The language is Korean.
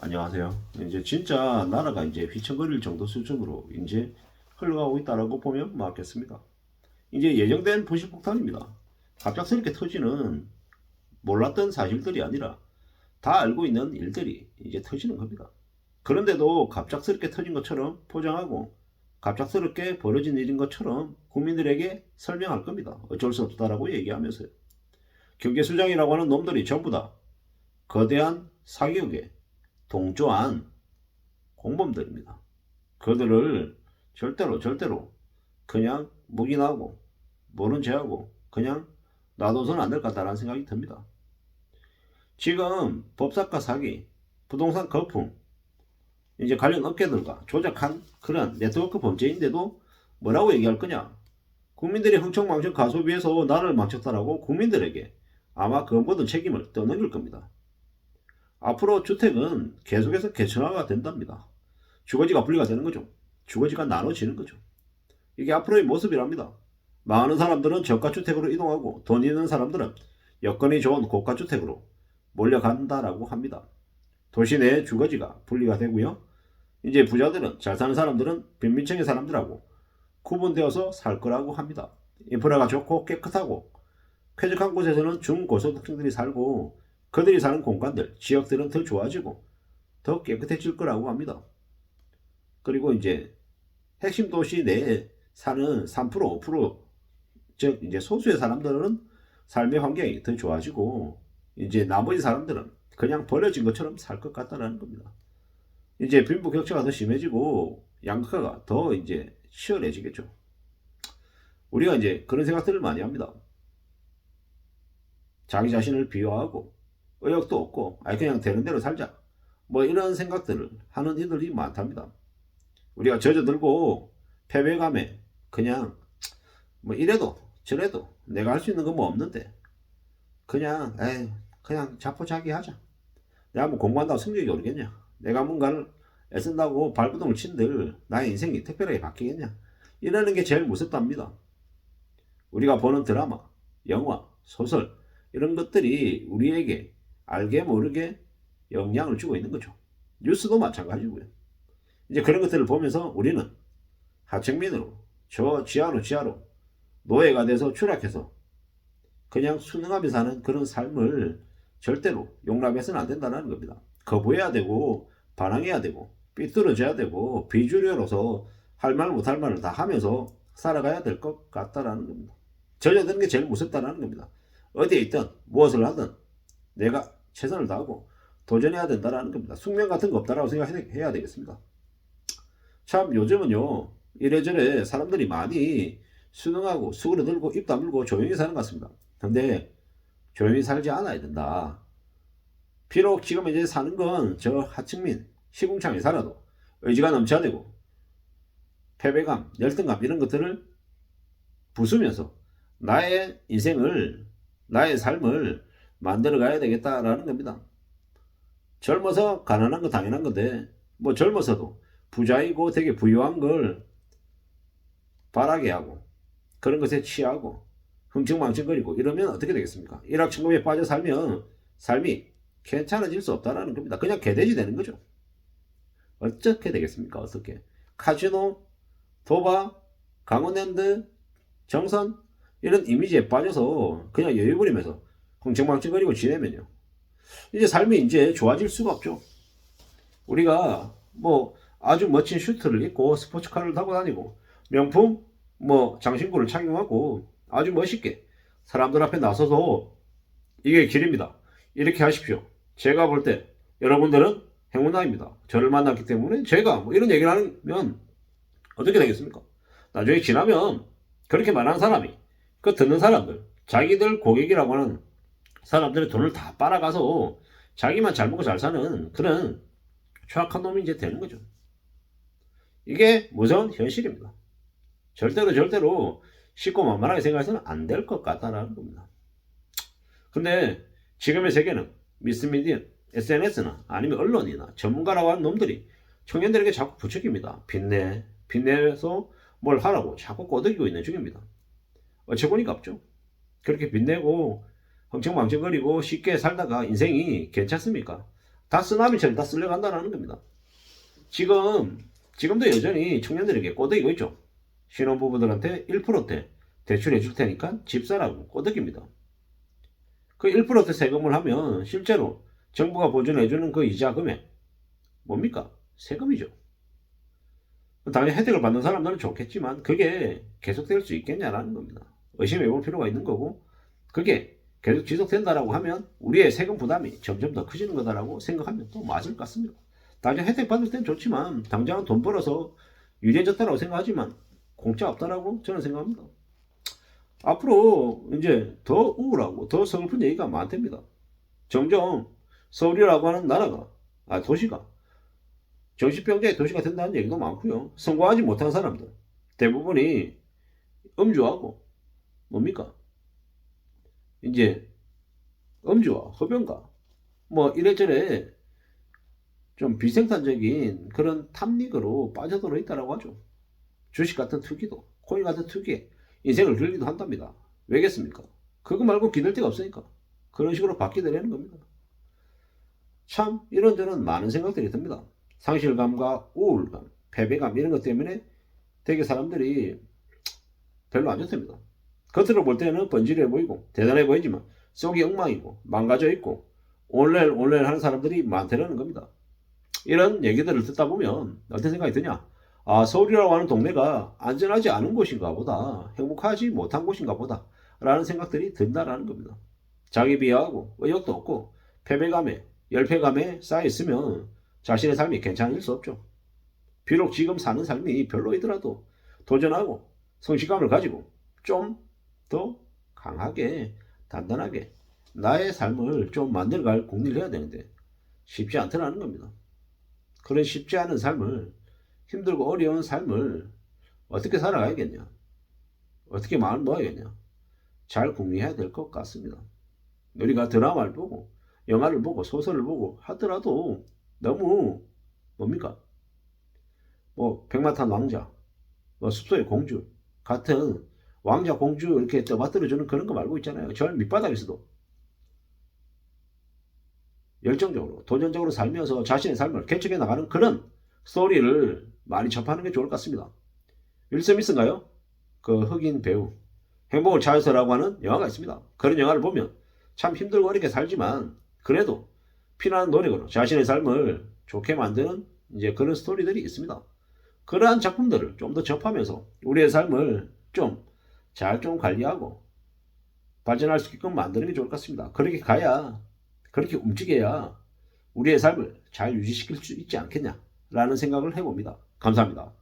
안녕하세요. 이제 진짜 나라가 이제 휘청거릴 정도 수준으로 이제 흘러가고 있다라고 보면 맞겠습니다. 이제 예정된 부실폭탄입니다. 갑작스럽게 터지는 몰랐던 사실들이 아니라 다 알고 있는 일들이 이제 터지는 겁니다. 그런데도 갑작스럽게 터진 것처럼 포장하고 갑작스럽게 벌어진 일인 것처럼 국민들에게 설명할 겁니다. 어쩔 수 없다라고 얘기하면서요. 경제수장이라고 하는 놈들이 전부 다 거대한 사기극에 동조한 공범들입니다. 그들을 절대로 그냥 묵인하고 모른 체하고 그냥 놔둬서는 안 될 것 같다는 생각이 듭니다. 지금 법사과 사기, 부동산 거품, 이제 관련 업계들과 조작한 그런 네트워크 범죄인데도 뭐라고 얘기할 거냐? 국민들이 흥청망청 가소비해서 나라를 망쳤다라고 국민들에게 아마 그 모든 책임을 떠넘길 겁니다. 앞으로 주택은 계속해서 개천화가 된답니다. 주거지가 분리가 되는 거죠. 주거지가 나눠지는 거죠. 이게 앞으로의 모습이랍니다. 많은 사람들은 저가주택으로 이동하고 돈 있는 사람들은 여건이 좋은 고가주택으로 몰려간다라고 합니다. 도시 내 주거지가 분리가 되고요. 이제 부자들은 잘 사는 사람들은 빈민층의 사람들하고 구분되어서 살 거라고 합니다. 인프라가 좋고 깨끗하고 쾌적한 곳에서는 중고소득층들이 살고 그들이 사는 공간들, 지역들은 더 좋아지고 더 깨끗해질 거라고 합니다. 그리고 이제 핵심 도시 내에 사는 3%, 5%, 즉 이제 소수의 사람들은 삶의 환경이 더 좋아지고 이제 나머지 사람들은 그냥 버려진 것처럼 살 것 같다는 겁니다. 이제 빈부격차가 더 심해지고 양극화가 더 이제 치열해지겠죠. 우리가 이제 그런 생각들을 많이 합니다. 자기 자신을 비하하고 의욕도 없고 그냥 되는 대로 살자 뭐 이런 생각들을 하는 이들이 많답니다. 우리가 젖어들고 패배감에 그냥 뭐 이래도 저래도 내가 할 수 있는 건 뭐 없는데 그냥 그냥 자포자기 하자. 내가 뭐 공부한다고 성적이 오르겠냐? 내가 뭔가를 애쓴다고 발버둥을 친들 나의 인생이 특별하게 바뀌겠냐? 이러는 게 제일 무섭답니다. 우리가 보는 드라마, 영화, 소설 이런 것들이 우리에게 알게 모르게 영향을 주고 있는 거죠. 뉴스도 마찬가지고요. 이제 그런 것들을 보면서 우리는 하층민으로 저 지하로 노예가 돼서 추락해서 그냥 순응하며 사는 그런 삶을 절대로 용납해서는 안 된다는 겁니다. 거부해야 되고 반항해야 되고 삐뚤어져야 되고 비주류로서 할 말 못할 말을 다 하면서 살아가야 될 것 같다라는 겁니다. 젖어드는 게 제일 무섭다는 겁니다. 어디에 있든 무엇을 하든 내가 최선을 다하고 도전해야 된다는 겁니다. 숙명 같은 거 없다라고 생각해야 되겠습니다. 참 요즘은요 이래저래 사람들이 많이 수능하고 수그러들고 입 다물고 조용히 사는 것 같습니다. 근데 조용히 살지 않아야 된다. 비록 지금 이제 사는 건 저 하층민 시궁창에 살아도 의지가 넘쳐야 되고 패배감, 열등감 이런 것들을 부수면서 나의 인생을 나의 삶을 만들어 가야 되겠다라는 겁니다. 젊어서 가난한 거 당연한 건데 뭐 젊어서도 부자이고 되게 부유한 걸 바라게 하고 그런 것에 취하고 흥청망청거리고 이러면 어떻게 되겠습니까? 일확천금에 빠져 살면 삶이 괜찮아질 수 없다는 겁니다. 그냥 개돼지 되는 거죠. 어떻게 되겠습니까? 어떻게? 카지노, 도박, 강원랜드, 정선 이런 이미지에 빠져서 그냥 여유 부리면서 흥청망청거리고 지내면요. 이제 삶이 이제 좋아질 수가 없죠. 우리가 뭐 아주 멋진 슈트를 입고 스포츠카를 타고 다니고 명품 뭐 장신구를 착용하고 아주 멋있게 사람들 앞에 나서서 이게 길입니다. 이렇게 하십시오. 제가 볼 때 여러분들은 행운아입니다. 저를 만났기 때문에 제가 뭐 이런 얘기를 하면 어떻게 되겠습니까? 나중에 지나면 그렇게 말하는 사람이 그 듣는 사람들 자기들 고객이라고 하는 사람들의 돈을 다 빨아가서 자기만 잘 먹고 잘 사는 그런 추악한 놈이 이제 되는 거죠. 이게 무서운 현실입니다. 절대로 쉽고 만만하게 생각해서는 안 될 것 같다는 겁니다. 근데 지금의 세계는 미스미디어, SNS나 아니면 언론이나 전문가라고 하는 놈들이 청년들에게 자꾸 부추깁니다. 빚내서 뭘 하라고 자꾸 꼬드기고 있는 중입니다. 어처구니가 없죠. 그렇게 빚내고 흥청망청거리고 쉽게 살다가 인생이 괜찮습니까? 다 쓰나미처럼 다 쓸려간다는 겁니다. 지금도 여전히 청년들에게 꼬드기고 있죠. 신혼부부들한테 1%대 대출해 줄 테니까 집 사라고 꼬드깁니다. 그 1% 세금을 하면 실제로 정부가 보존해주는 그 이자 금액 뭡니까? 세금이죠. 당연히 혜택을 받는 사람들은 좋겠지만 그게 계속될 수 있겠냐라는 겁니다. 의심해 볼 필요가 있는 거고, 그게 계속 지속된다라고 하면 우리의 세금 부담이 점점 더 커지는 거다라고 생각하면 또 맞을 것 같습니다. 당장 혜택 받을 땐 좋지만 당장은 돈 벌어서 유리해졌다라고 생각하지만 공짜 없다라고 저는 생각합니다. 앞으로 이제 더 우울하고 더 서글픈 얘기가 많답니다. 점점 서울이라고 하는 나라가, 도시가 정신병자의 도시가 된다는 얘기도 많고요. 성공하지 못한 사람들 대부분이 음주하고 뭡니까? 이제 음주와 흡연가 뭐 이래저래 좀 비생산적인 그런 탐닉으로 빠져들어 있다라고 하죠. 주식 같은 투기도, 코인 같은 투기에 인생을 걸기도 한답니다. 왜겠습니까? 그거 말고 기댈 데가 없으니까 그런 식으로 바뀌더라는 겁니다. 참 이런저런 많은 생각들이 듭니다. 상실감과 우울감, 패배감 이런 것 때문에 되게 사람들이 별로 안 좋답니다. 겉으로 볼 때는 번지르해 보이고 대단해 보이지만 속이 엉망이고 망가져 있고 올렐 하는 사람들이 많다는 겁니다. 이런 얘기들을 듣다 보면 어떤 생각이 드냐? 서울이라고 하는 동네가 안전하지 않은 곳인가 보다, 행복하지 못한 곳인가 보다 라는 생각들이 든다라는 겁니다. 자기 비하하고 의욕도 없고 패배감에 열패감에 쌓여 있으면 자신의 삶이 괜찮을 수 없죠. 비록 지금 사는 삶이 별로이더라도 도전하고 성취감을 가지고 좀 더 강하게 단단하게 나의 삶을 좀 만들어갈 궁리를 해야 되는데 쉽지 않더라는 겁니다. 그런 쉽지 않은 삶을, 힘들고 어려운 삶을 어떻게 살아가야겠냐, 어떻게 마음을 먹어야겠냐, 잘 궁리해야 될 것 같습니다. 우리가 드라마를 보고 영화를 보고 소설을 보고 하더라도 너무 뭡니까? 뭐 백마탄 왕자, 뭐 숲속의 공주 같은 왕자 공주 이렇게 떠받들어주는 그런 거 말고 있잖아요. 저 밑바닥에서도 열정적으로 도전적으로 살면서 자신의 삶을 개척해 나가는 그런 스토리를 많이 접하는 게 좋을 것 같습니다. 윌 스미스인가요? 그 흑인 배우 행복을 찾아서라고 하는 영화가 있습니다. 그런 영화를 보면 참 힘들고 어렵게 살지만 그래도 피나는 노력으로 자신의 삶을 좋게 만드는 이제 그런 스토리들이 있습니다. 그러한 작품들을 좀 더 접하면서 우리의 삶을 좀 잘 좀 관리하고 발전할 수 있게끔 만드는 게 좋을 것 같습니다. 그렇게 가야, 그렇게 움직여야 우리의 삶을 잘 유지시킬 수 있지 않겠냐라는 생각을 해봅니다. 감사합니다.